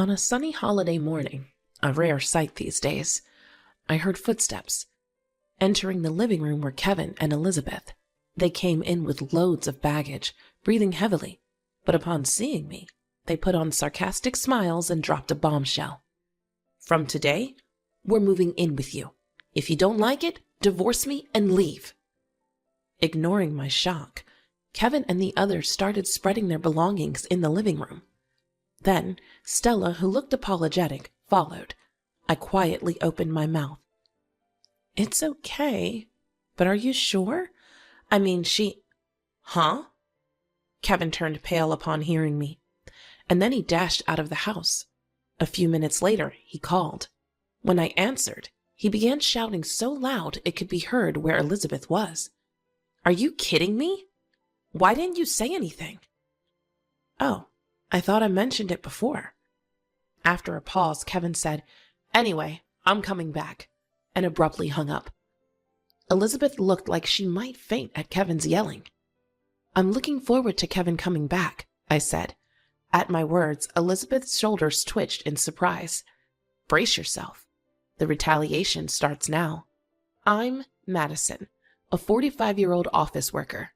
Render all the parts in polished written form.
On a sunny holiday morning, a rare sight these days, I heard footsteps. Entering the living room were Kevin and Elizabeth. They came in with loads of baggage, breathing heavily, but upon seeing me, they put on sarcastic smiles and dropped a bombshell. "From today, we're moving in with you. If you don't like it, divorce me and leave." Ignoring my shock, Kevin and the others started spreading their belongings in the living room. Then Stella, who looked apologetic, followed. I quietly opened my mouth. "It's okay, but are you sure? I mean, Huh?" Kevin turned pale upon hearing me, and then he dashed out of the house. A few minutes later, he called. When I answered, he began shouting so loud it could be heard where Elizabeth was. "Are you kidding me? Why didn't you say anything?" "Oh, I thought I mentioned it before." After a pause, Kevin said, "Anyway, I'm coming back," and abruptly hung up. Elizabeth looked like she might faint at Kevin's yelling. "I'm looking forward to Kevin coming back," I said. At my words, Elizabeth's shoulders twitched in surprise. "Brace yourself. The retaliation starts now. I'm Madison, a 45-year-old office worker.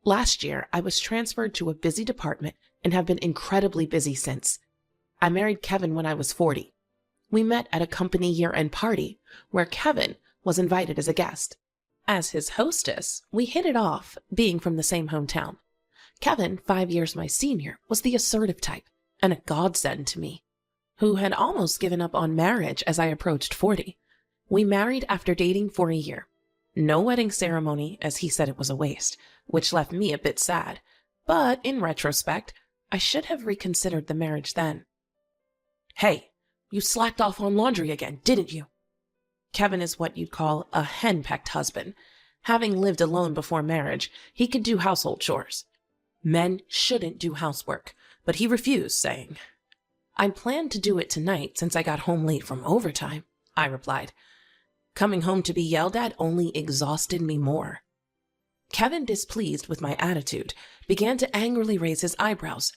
Last year, I was transferred to a busy department and have been incredibly busy since. I married Kevin when I was 40. We met at a company year-end party where Kevin was invited as a guest. As his hostess, we hit it off, being from the same hometown. Kevin, 5 years my senior, was the assertive type and a godsend to me, who had almost given up on marriage as I approached 40. We married after dating for a year. No wedding ceremony, as he said it was a waste, which left me a bit sad. But in retrospect, I should have reconsidered the marriage then. "Hey, you slacked off on laundry again, didn't you?" Kevin is what you'd call a henpecked husband. Having lived alone before marriage, he could do household chores. Men shouldn't do housework, but he refused, saying, "I planned to do it tonight since I got home late from overtime," I replied. Coming home to be yelled at only exhausted me more. Kevin, displeased with my attitude, began to angrily raise his eyebrows.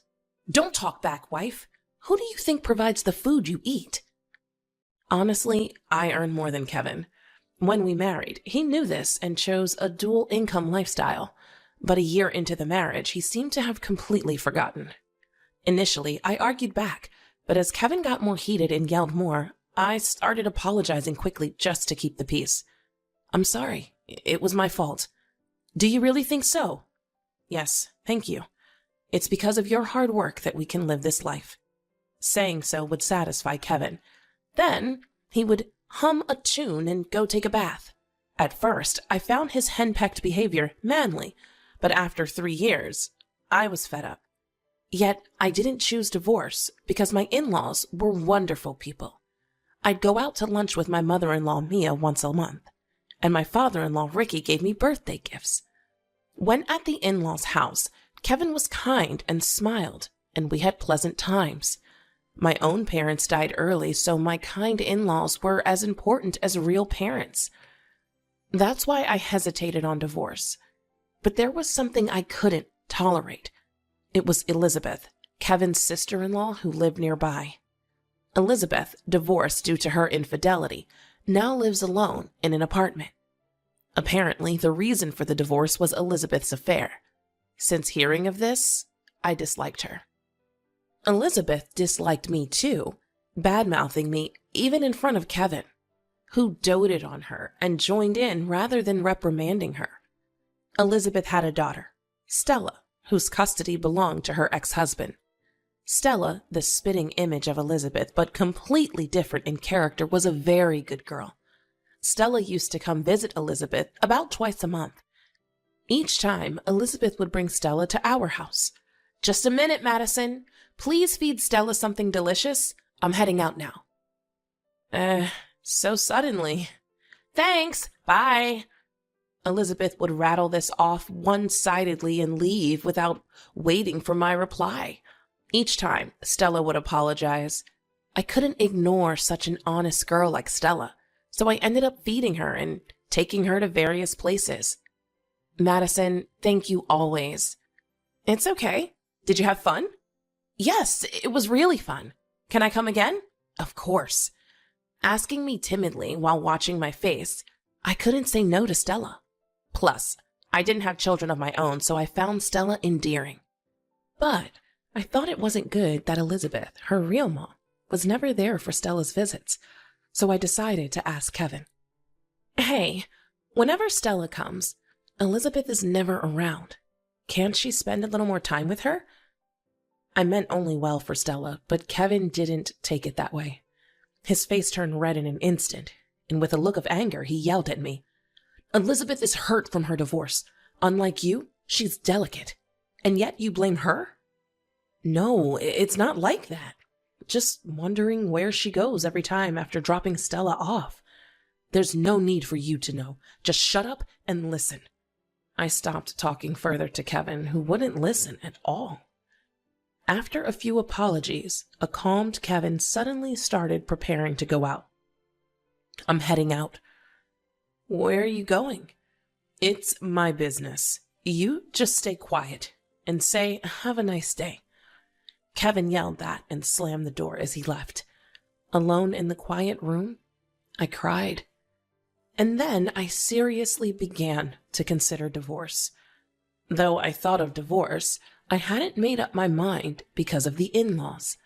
"Don't talk back, wife. Who do you think provides the food you eat?" Honestly, I earn more than Kevin. When we married, he knew this and chose a dual-income lifestyle. But a year into the marriage, he seemed to have completely forgotten. Initially, I argued back, but as Kevin got more heated and yelled more, I started apologizing quickly just to keep the peace. "I'm sorry. It was my fault." "Do you really think so?" "Yes, thank you. It's because of your hard work that we can live this life." Saying so would satisfy Kevin. Then he would hum a tune and go take a bath. At first, I found his henpecked behavior manly, but after 3 years, I was fed up. Yet I didn't choose divorce because my in-laws were wonderful people. I'd go out to lunch with my mother-in-law Mia once a month, and my father-in-law Ricky gave me birthday gifts. When at the in-laws' house, Kevin was kind and smiled, and we had pleasant times. My own parents died early, so my kind in-laws were as important as real parents. That's why I hesitated on divorce. But there was something I couldn't tolerate. It was Elizabeth, Kevin's sister-in-law who lived nearby. Elizabeth, divorced due to her infidelity, now lives alone in an apartment. Apparently, the reason for the divorce was Elizabeth's affair. Since hearing of this, I disliked her. Elizabeth disliked me too, bad-mouthing me even in front of Kevin, who doted on her and joined in rather than reprimanding her. Elizabeth had a daughter, Stella, whose custody belonged to her ex-husband. Stella, the spitting image of Elizabeth, but completely different in character, was a very good girl. Stella used to come visit Elizabeth about twice a month. Each time, Elizabeth would bring Stella to our house. "Just a minute, Madison. Please feed Stella something delicious. I'm heading out now." So suddenly. "Thanks. Bye." Elizabeth would rattle this off one-sidedly and leave without waiting for my reply. Each time, Stella would apologize. I couldn't ignore such an honest girl like Stella, so I ended up feeding her and taking her to various places. "Madison, thank you always." "It's okay. Did you have fun?" "Yes, it was really fun." Can I come again? Of course. Asking me timidly while watching my face, I couldn't say no to Stella. Plus, I didn't have children of my own, so I found Stella endearing. But I thought it wasn't good that Elizabeth, her real mom, was never there for Stella's visits, so I decided to ask Kevin. Hey, whenever Stella comes, Elizabeth is never around. Can't she spend a little more time with her? I meant only well for Stella, but Kevin didn't take it that way. His face turned red in an instant, and with a look of anger, he yelled at me. Elizabeth is hurt from her divorce. Unlike you, she's delicate. And yet you blame her? No, it's not like that. Just wondering where she goes every time after dropping Stella off. There's no need for you to know. Just shut up and listen. I stopped talking further to Kevin, who wouldn't listen at all. After a few apologies, a calmed Kevin suddenly started preparing to go out. I'm heading out. Where are you going? It's my business. You just stay quiet and say, have a nice day. Kevin yelled that and slammed the door as he left. Alone in the quiet room, I cried. And then I seriously began to consider divorce. Though I thought of divorce, I hadn't made up my mind because of the in-laws.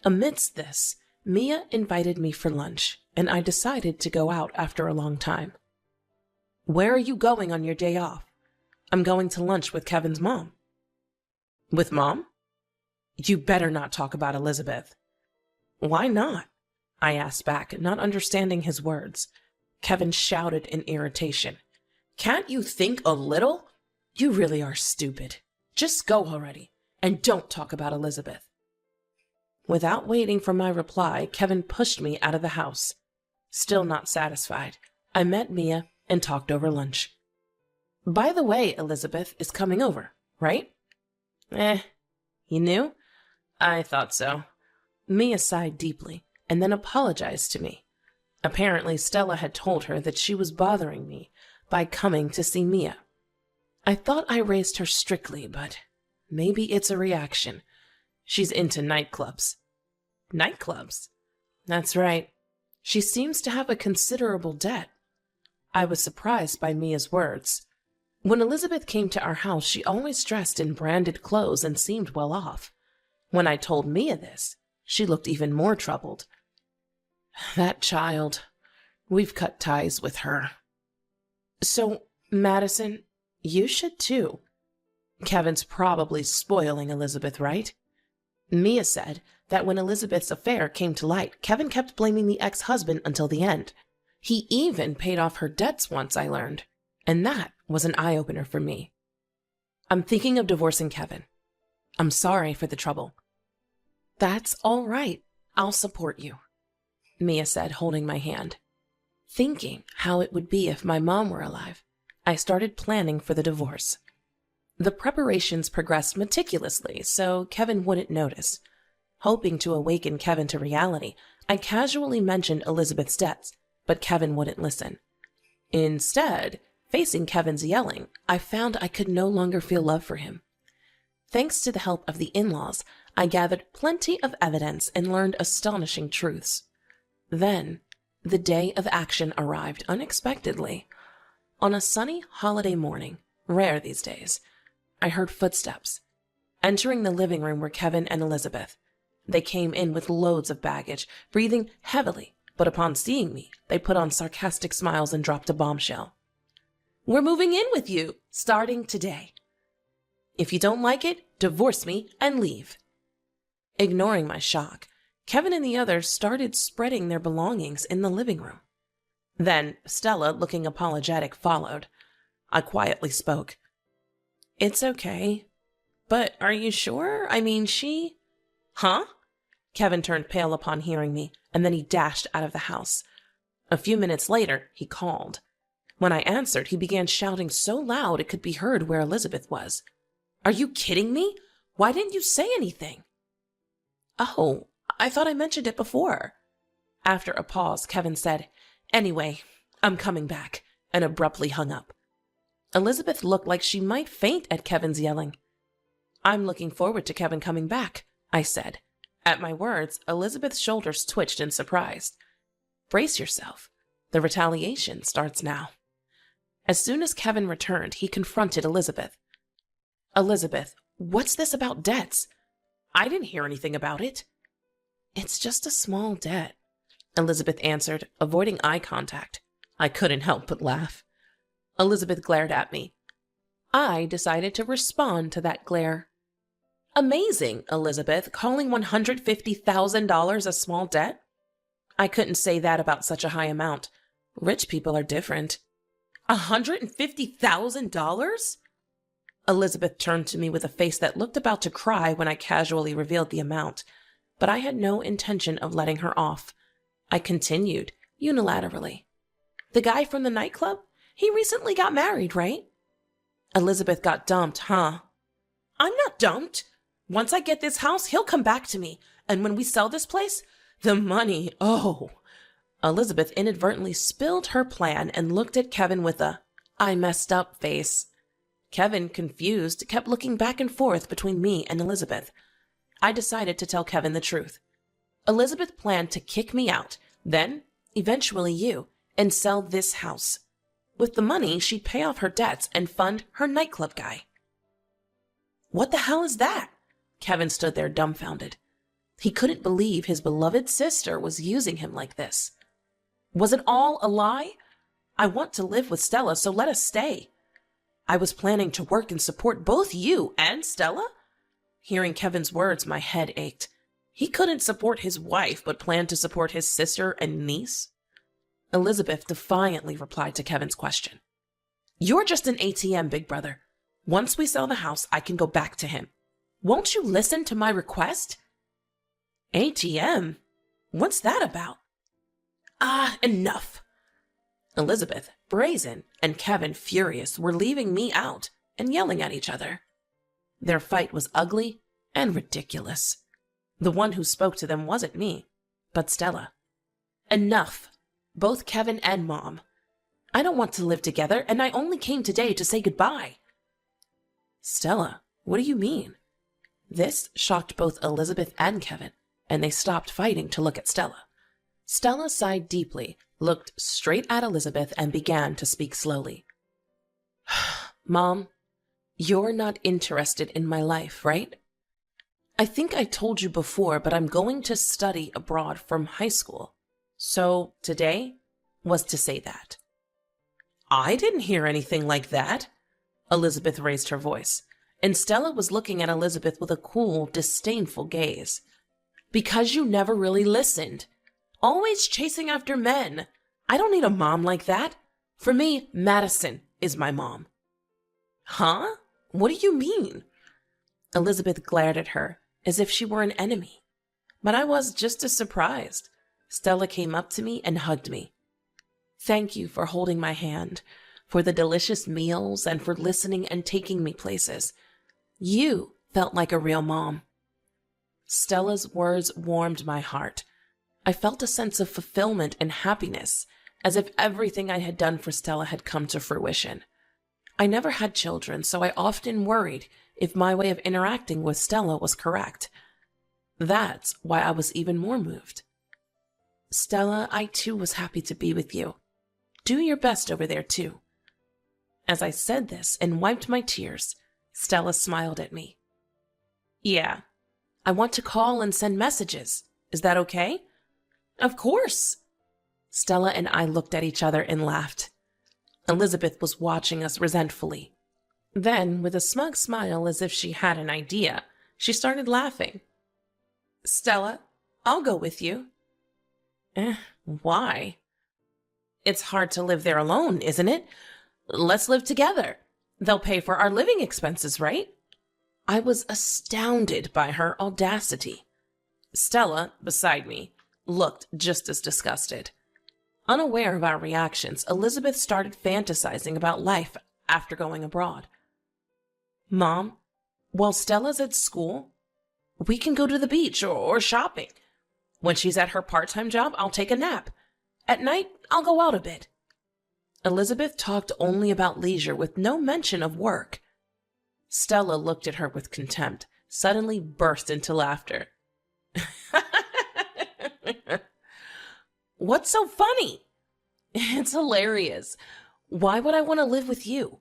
Amidst this, Mia invited me for lunch, and I decided to go out after a long time. Where are you going on your day off? I'm going to lunch with Kevin's mom. With Mom? You better not talk about Elizabeth. Why not? I asked back, not understanding his words. Kevin shouted in irritation. Can't you think a little? You really are stupid. Just go already, and don't talk about Elizabeth. Without waiting for my reply, Kevin pushed me out of the house. Still not satisfied, I met Mia and talked over lunch. By the way, Elizabeth is coming over, right? You knew? I thought so. Mia sighed deeply and then apologized to me. Apparently, Stella had told her that she was bothering me by coming to see Mia. I thought I raised her strictly, but maybe it's a reaction. She's into nightclubs. Nightclubs? That's right. She seems to have a considerable debt. I was surprised by Mia's words. When Elizabeth came to our house, she always dressed in branded clothes and seemed well off. When I told Mia this, she looked even more troubled. That child. We've cut ties with her. So, Madison, you should too. Kevin's probably spoiling Elizabeth, right? Mia said that when Elizabeth's affair came to light, Kevin kept blaming the ex-husband until the end. He even paid off her debts once, I learned. And that was an eye-opener for me. I'm thinking of divorcing Kevin. I'm sorry for the trouble. That's all right. I'll support you, Mia said, holding my hand. Thinking how it would be if my mom were alive, I started planning for the divorce. The preparations progressed meticulously so Kevin wouldn't notice. Hoping to awaken Kevin to reality, I casually mentioned Elizabeth's debts, but Kevin wouldn't listen. Instead, facing Kevin's yelling, I found I could no longer feel love for him. Thanks to the help of the in-laws, I gathered plenty of evidence and learned astonishing truths. Then, the day of action arrived unexpectedly. On a sunny holiday morning, rare these days, I heard footsteps. Entering the living room were Kevin and Elizabeth. They came in with loads of baggage, breathing heavily, but upon seeing me, they put on sarcastic smiles and dropped a bombshell. We're moving in with you, starting today. If you don't like it, divorce me and leave. Ignoring my shock, Kevin and the others started spreading their belongings in the living room. Then Stella, looking apologetic, followed. I quietly spoke. It's okay. But are you sure? I mean, she... Huh? Kevin turned pale upon hearing me, and then he dashed out of the house. A few minutes later, he called. When I answered, he began shouting so loud it could be heard where Elizabeth was. Are you kidding me? Why didn't you say anything? Oh, I thought I mentioned it before. After a pause, Kevin said, Anyway, I'm coming back, and abruptly hung up. Elizabeth looked like she might faint at Kevin's yelling. I'm looking forward to Kevin coming back, I said, At my words, Elizabeth's shoulders twitched in surprise. Brace yourself. The retaliation starts now. As soon as Kevin returned, he confronted Elizabeth. Elizabeth, what's this about debts? I didn't hear anything about it. It's just a small debt, Elizabeth answered, avoiding eye contact. I couldn't help but laugh. Elizabeth glared at me. I decided to respond to that glare. Amazing, Elizabeth, calling $150,000 a small debt? I couldn't say that about such a high amount. Rich people are different. $150,000? Elizabeth turned to me with a face that looked about to cry when I casually revealed the amount, but I had no intention of letting her off. I continued, unilaterally. The guy from the nightclub? He recently got married, right? Elizabeth got dumped, huh? I'm not dumped. Once I get this house, he'll come back to me. And when we sell this place, the money, oh. Elizabeth inadvertently spilled her plan and looked at Kevin with a, I messed up face. Kevin, confused, kept looking back and forth between me and Elizabeth. I decided to tell Kevin the truth. Elizabeth planned to kick me out, then, eventually you, and sell this house. With the money, she'd pay off her debts and fund her nightclub guy. What the hell is that? Kevin stood there dumbfounded. He couldn't believe his beloved sister was using him like this. Was it all a lie? I want to live with Stella, so let us stay. I was planning to work and support both you and Stella? Hearing Kevin's words, my head ached. He couldn't support his wife, but planned to support his sister and niece? Elizabeth defiantly replied to Kevin's question. You're just an ATM, big brother. Once we sell the house, I can go back to him. Won't you listen to my request? ATM? What's that about? Enough. Elizabeth, brazen, and Kevin, furious, were leaving me out and yelling at each other. Their fight was ugly and ridiculous. The one who spoke to them wasn't me, but Stella. Enough. Both Kevin and Mom. I don't want to live together, and I only came today to say goodbye. Stella, what do you mean? This shocked both Elizabeth and Kevin, and they stopped fighting to look at Stella. Stella sighed deeply, looked straight at Elizabeth, and began to speak slowly. Mom, you're not interested in my life, right? I think I told you before, but I'm going to study abroad from high school. So today was to say that. I didn't hear anything like that. Elizabeth raised her voice, and Stella was looking at Elizabeth with a cool, disdainful gaze. Because you never really listened. Always chasing after men. I don't need a mom like that. For me, Madison is my mom. Huh? What do you mean? Elizabeth glared at her as if she were an enemy. But I was just as surprised. Stella came up to me and hugged me. Thank you for holding my hand, for the delicious meals, and for listening and taking me places. You felt like a real mom. Stella's words warmed my heart. I felt a sense of fulfillment and happiness, as if everything I had done for Stella had come to fruition. I never had children, so I often worried if my way of interacting with Stella was correct. That's why I was even more moved. Stella, I too was happy to be with you. Do your best over there too. As I said this and wiped my tears, Stella smiled at me. Yeah, I want to call and send messages. Is that okay? Of course. Stella and I looked at each other and laughed. Elizabeth was watching us resentfully. Then, with a smug smile as if she had an idea, she started laughing. Stella, I'll go with you. Why? It's hard to live there alone, isn't it? Let's live together. They'll pay for our living expenses, right? I was astounded by her audacity. Stella, beside me, looked just as disgusted. Unaware of our reactions, Elizabeth started fantasizing about life after going abroad. Mom, while Stella's at school, we can go to the beach or shopping. When she's at her part-time job, I'll take a nap. At night, I'll go out a bit. Elizabeth talked only about leisure with no mention of work. Stella looked at her with contempt, suddenly burst into laughter. What's so funny? It's hilarious. Why would I want to live with you?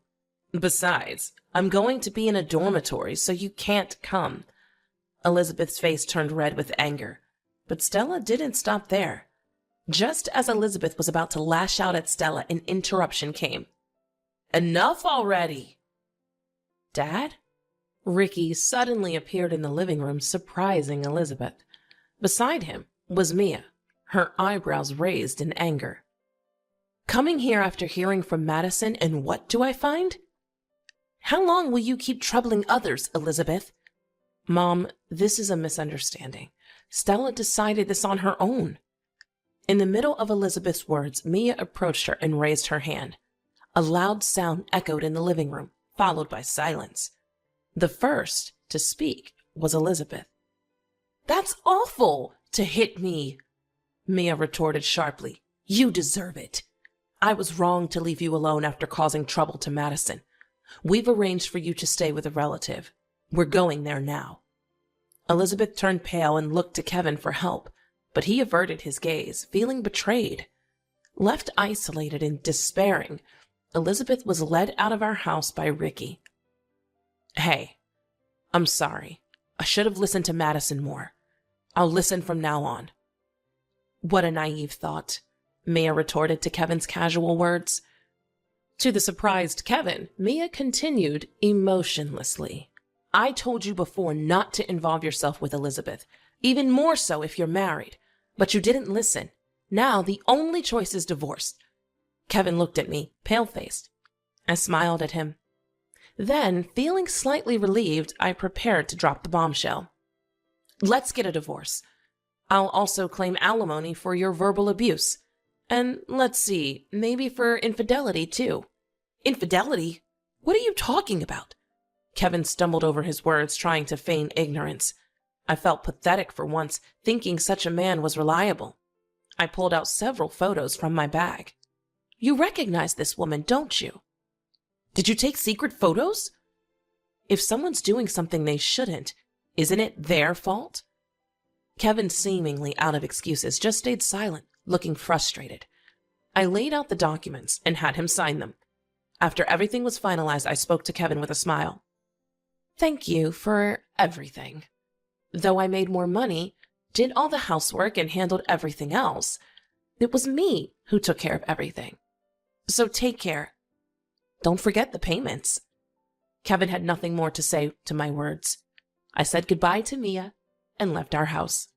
Besides, I'm going to be in a dormitory, so you can't come. Elizabeth's face turned red with anger, but Stella didn't stop there. Just as Elizabeth was about to lash out at Stella, an interruption came. Enough already! Dad? Ricky suddenly appeared in the living room, surprising Elizabeth. Beside him was Mia, her eyebrows raised in anger. Coming here after hearing from Madison, and what do I find? How long will you keep troubling others, Elizabeth? Mom, this is a misunderstanding. Stella decided this on her own. In the middle of Elizabeth's words, Mia approached her and raised her hand. A loud sound echoed in the living room, followed by silence. The first to speak was Elizabeth. That's awful, to hit me, Mia retorted sharply. You deserve it. I was wrong to leave you alone after causing trouble to Madison. We've arranged for you to stay with a relative. We're going there now. Elizabeth turned pale and looked to Kevin for help, but he averted his gaze, feeling betrayed. Left isolated and despairing, Elizabeth was led out of our house by Ricky. Hey, I'm sorry. I should have listened to Madison more. I'll listen from now on. What a naive thought, Mia retorted to Kevin's casual words. To the surprised Kevin, Mia continued emotionlessly. I told you before not to involve yourself with Elizabeth, even more so if you're married, but you didn't listen. Now the only choice is divorce. Kevin looked at me, pale-faced. I smiled at him. Then, feeling slightly relieved, I prepared to drop the bombshell. Let's get a divorce. I'll also claim alimony for your verbal abuse. And let's see, maybe for infidelity too. Infidelity? What are you talking about? Kevin stumbled over his words, trying to feign ignorance. I felt pathetic for once, thinking such a man was reliable. I pulled out several photos from my bag. You recognize this woman, don't you? Did you take secret photos? If someone's doing something they shouldn't, isn't it their fault? Kevin, seemingly out of excuses, just stayed silent, looking frustrated. I laid out the documents and had him sign them. After everything was finalized, I spoke to Kevin with a smile. Thank you for everything. Though I made more money, did all the housework, and handled everything else, it was me who took care of everything. So take care. Don't forget the payments. Kevin had nothing more to say to my words. I said goodbye to Mia and left our house.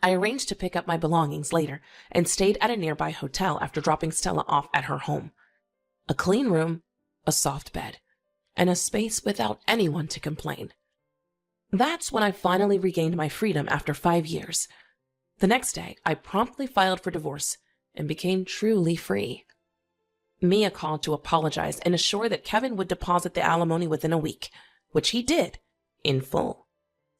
I arranged to pick up my belongings later and stayed at a nearby hotel after dropping Stella off at her home. A clean room, a soft bed, and a space without anyone to complain. That's when I finally regained my freedom after 5 years. The next day, I promptly filed for divorce and became truly free. Mia called to apologize and assure that Kevin would deposit the alimony within a week, which he did, in full.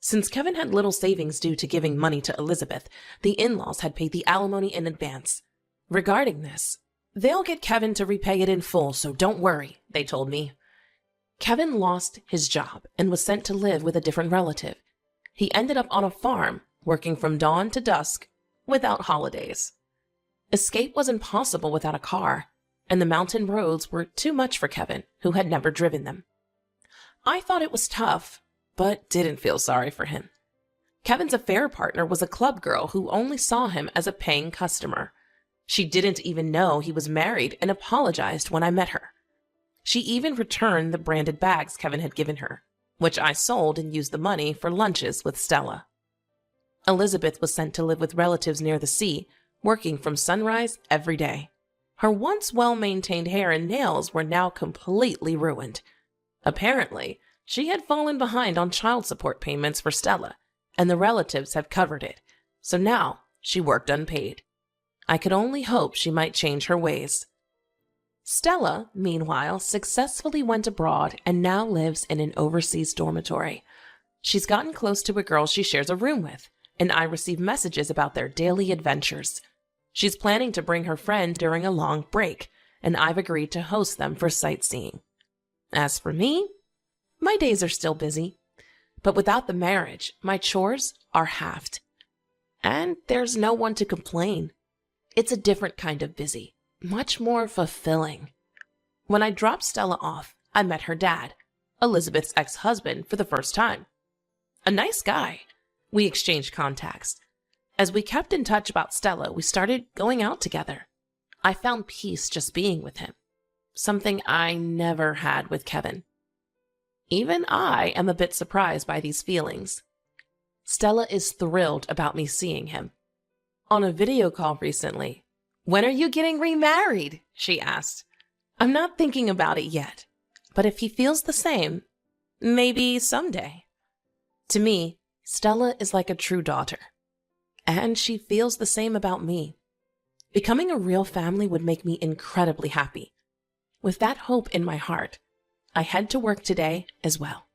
Since Kevin had little savings due to giving money to Elizabeth, the in-laws had paid the alimony in advance. Regarding this, they'll get Kevin to repay it in full, so don't worry, they told me. Kevin lost his job and was sent to live with a different relative. He ended up on a farm, working from dawn to dusk, without holidays. Escape was impossible without a car, and the mountain roads were too much for Kevin, who had never driven them. I thought it was tough, but didn't feel sorry for him. Kevin's affair partner was a club girl who only saw him as a paying customer. She didn't even know he was married and apologized when I met her. She even returned the branded bags Kevin had given her, which I sold and used the money for lunches with Stella. Elizabeth was sent to live with relatives near the sea, working from sunrise every day. Her once well-maintained hair and nails were now completely ruined. Apparently, she had fallen behind on child support payments for Stella, and the relatives had covered it, so now she worked unpaid. I could only hope she might change her ways. Stella, meanwhile, successfully went abroad and now lives in an overseas dormitory. She's gotten close to a girl she shares a room with, and I receive messages about their daily adventures. She's planning to bring her friend during a long break, and I've agreed to host them for sightseeing. As for me, my days are still busy, but without the marriage, my chores are halved. And there's no one to complain. It's a different kind of busy, much more fulfilling. When I dropped Stella off, I met her dad, Elizabeth's ex-husband, for the first time. A nice guy. We exchanged contacts. As we kept in touch about Stella, we started going out together. I found peace just being with him, something I never had with Kevin. Even I am a bit surprised by these feelings. Stella is thrilled about me seeing him. On a video call recently, "When are you getting remarried?" she asked. I'm not thinking about it yet, but if he feels the same, maybe someday. To me, Stella is like a true daughter, and she feels the same about me. Becoming a real family would make me incredibly happy. With that hope in my heart, I head to work today as well.